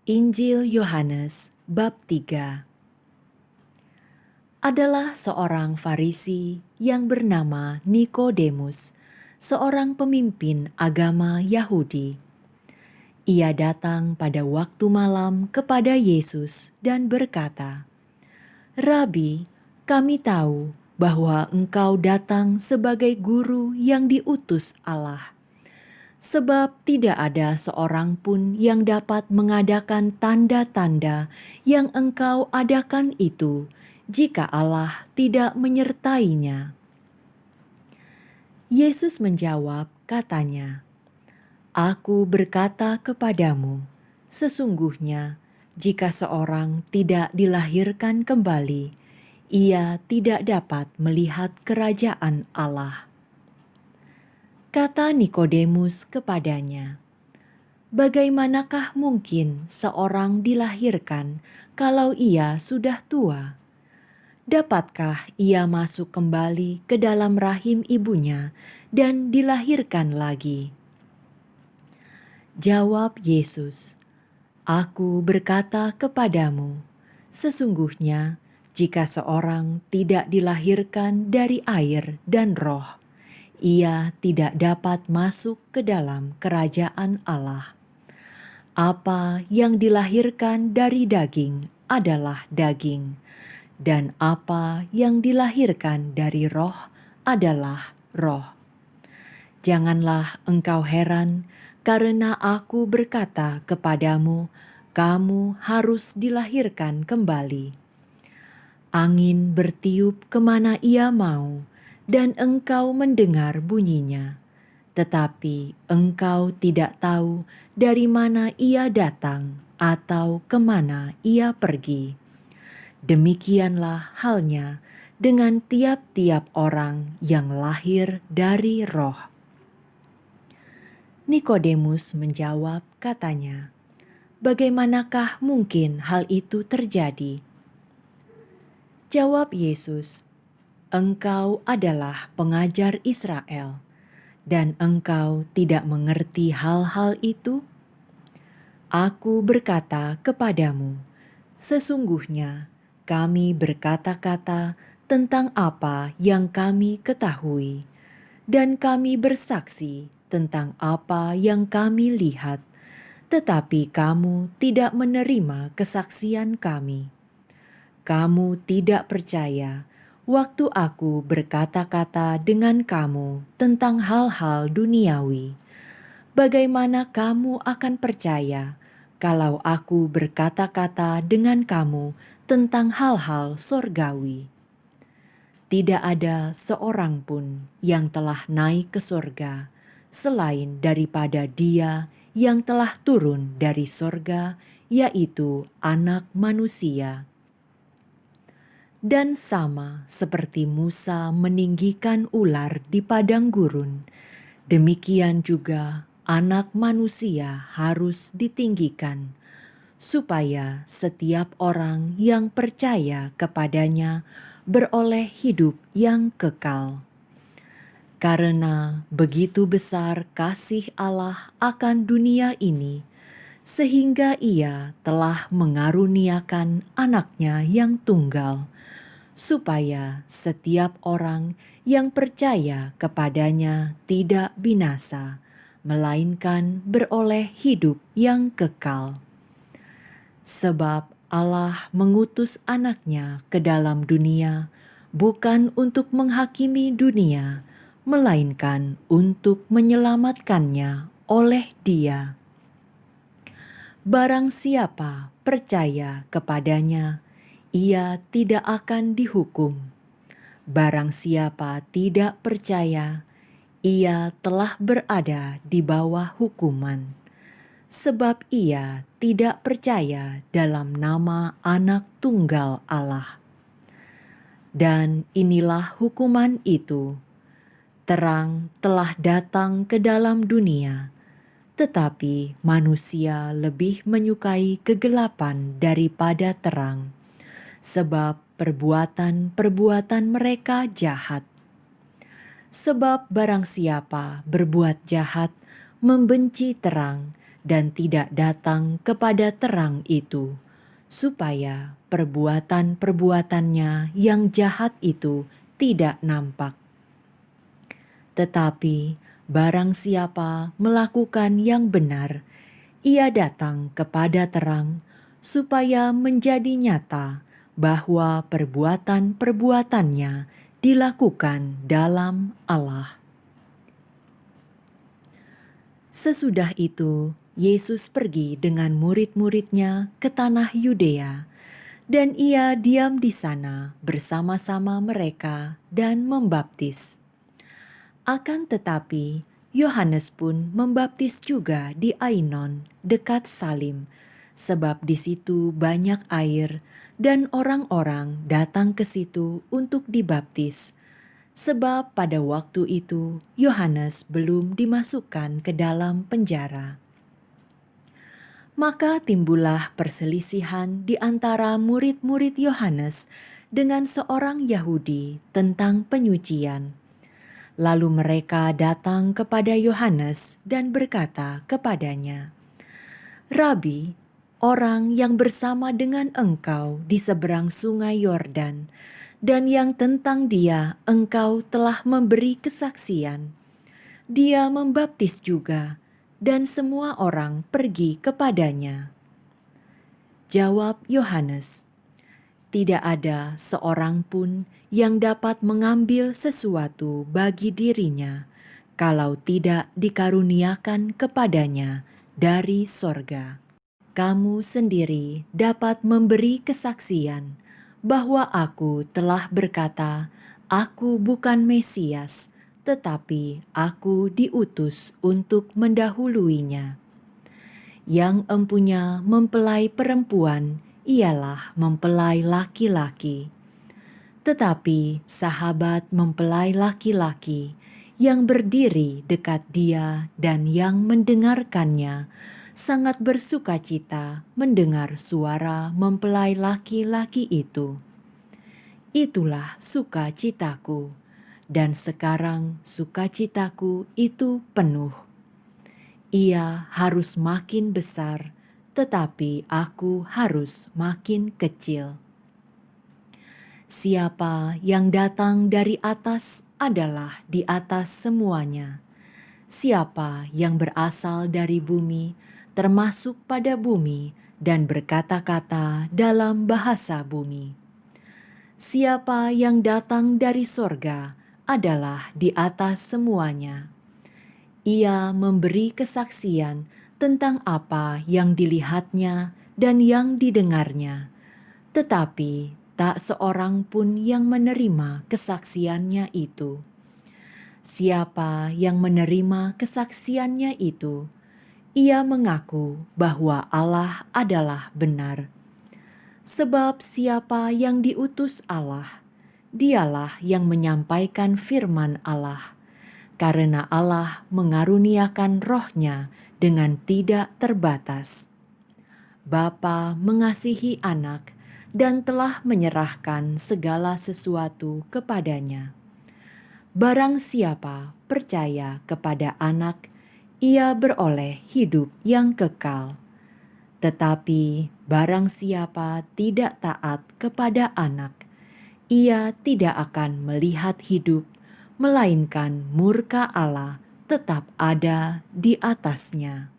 Injil Yohanes bab 3. Adalah seorang Farisi yang bernama Nikodemus, seorang pemimpin agama Yahudi. Ia datang pada waktu malam kepada Yesus dan berkata, "Rabi, kami tahu bahwa engkau datang sebagai guru yang diutus Allah. Sebab tidak ada seorang pun yang dapat mengadakan tanda-tanda yang engkau adakan itu, jika Allah tidak menyertainya." Yesus menjawab, katanya, "Aku berkata kepadamu, sesungguhnya jika seorang tidak dilahirkan kembali, ia tidak dapat melihat kerajaan Allah." Kata Nikodemus kepadanya, "Bagaimanakah mungkin seorang dilahirkan kalau ia sudah tua? Dapatkah ia masuk kembali ke dalam rahim ibunya dan dilahirkan lagi?" Jawab Yesus, "Aku berkata kepadamu, sesungguhnya jika seorang tidak dilahirkan dari air dan Roh, ia tidak dapat masuk ke dalam kerajaan Allah. Apa yang dilahirkan dari daging adalah daging, dan apa yang dilahirkan dari roh adalah roh. Janganlah engkau heran karena aku berkata kepadamu, kamu harus dilahirkan kembali. Angin bertiup kemana ia mau, dan engkau mendengar bunyinya, tetapi engkau tidak tahu dari mana ia datang atau kemana ia pergi. Demikianlah halnya dengan tiap-tiap orang yang lahir dari Roh." Nikodemus menjawab, katanya, "Bagaimanakah mungkin hal itu terjadi?" Jawab Yesus, "Engkau adalah pengajar Israel, dan engkau tidak mengerti hal-hal itu? Aku berkata kepadamu, sesungguhnya kami berkata-kata tentang apa yang kami ketahui, dan kami bersaksi tentang apa yang kami lihat, tetapi kamu tidak menerima kesaksian kami. Kamu tidak percaya waktu aku berkata-kata dengan kamu tentang hal-hal duniawi. Bagaimana kamu akan percaya kalau aku berkata-kata dengan kamu tentang hal-hal sorgawi? Tidak ada seorang pun yang telah naik ke sorga selain daripada Dia yang telah turun dari sorga, yaitu Anak Manusia. Dan sama seperti Musa meninggikan ular di padang gurun, demikian juga Anak Manusia harus ditinggikan, supaya setiap orang yang percaya kepadanya beroleh hidup yang kekal. Karena begitu besar kasih Allah akan dunia ini, sehingga Ia telah mengaruniakan Anaknya yang tunggal, supaya setiap orang yang percaya kepadanya tidak binasa, melainkan beroleh hidup yang kekal. Sebab Allah mengutus Anaknya ke dalam dunia, bukan untuk menghakimi dunia, melainkan untuk menyelamatkannya oleh Dia. Barang siapa percaya kepadanya, ia tidak akan dihukum. Barang siapa tidak percaya, ia telah berada di bawah hukuman, sebab ia tidak percaya dalam nama Anak Tunggal Allah. Dan inilah hukuman itu: terang telah datang ke dalam dunia, tetapi manusia lebih menyukai kegelapan daripada terang, sebab perbuatan-perbuatan mereka jahat. Sebab barang siapa berbuat jahat membenci terang dan tidak datang kepada terang itu, supaya perbuatan-perbuatannya yang jahat itu tidak nampak. Tetapi barang siapa melakukan yang benar, ia datang kepada terang, supaya menjadi nyata bahwa perbuatan-perbuatannya dilakukan dalam Allah. Sesudah itu, Yesus pergi dengan murid-muridnya ke tanah Yudea, dan ia diam di sana bersama-sama mereka dan membaptis. Akan tetapi, Yohanes pun membaptis juga di Ainon, dekat Salim, sebab di situ banyak air, dan orang-orang datang ke situ untuk dibaptis. Sebab pada waktu itu Yohanes belum dimasukkan ke dalam penjara. Maka timbullah perselisihan di antara murid-murid Yohanes dengan seorang Yahudi tentang penyucian. Lalu mereka datang kepada Yohanes dan berkata kepadanya, "Rabi, orang yang bersama dengan engkau di seberang sungai Yordan, dan yang tentang dia engkau telah memberi kesaksian, dia membaptis juga, dan semua orang pergi kepadanya." Jawab Yohanes, "Tidak ada seorang pun yang dapat mengambil sesuatu bagi dirinya, kalau tidak dikaruniakan kepadanya dari sorga. Kamu sendiri dapat memberi kesaksian bahwa aku telah berkata, aku bukan Mesias, tetapi aku diutus untuk mendahuluinya. Yang empunya mempelai perempuan ialah mempelai laki-laki. Tetapi sahabat mempelai laki-laki yang berdiri dekat dia dan yang mendengarkannya sangat bersukacita mendengar suara mempelai laki-laki itu. Itulah sukacitaku, dan sekarang sukacitaku itu penuh. Ia harus makin besar, tetapi aku harus makin kecil. Siapa yang datang dari atas adalah di atas semuanya. Siapa yang berasal dari bumi, termasuk pada bumi, dan berkata-kata dalam bahasa bumi. Siapa yang datang dari sorga adalah di atas semuanya. Ia memberi kesaksian tentang apa yang dilihatnya dan yang didengarnya, tetapi tak seorang pun yang menerima kesaksiannya itu. Siapa yang menerima kesaksiannya itu, ia mengaku bahwa Allah adalah benar. Sebab siapa yang diutus Allah, dialah yang menyampaikan firman Allah, karena Allah mengaruniakan roh-Nya dengan tidak terbatas. Bapa mengasihi anak dan telah menyerahkan segala sesuatu kepadanya. Barang siapa percaya kepada anak, ia beroleh hidup yang kekal. Tetapi barang siapa tidak taat kepada anak, ia tidak akan melihat hidup, melainkan murka Allah tetap ada di atasnya.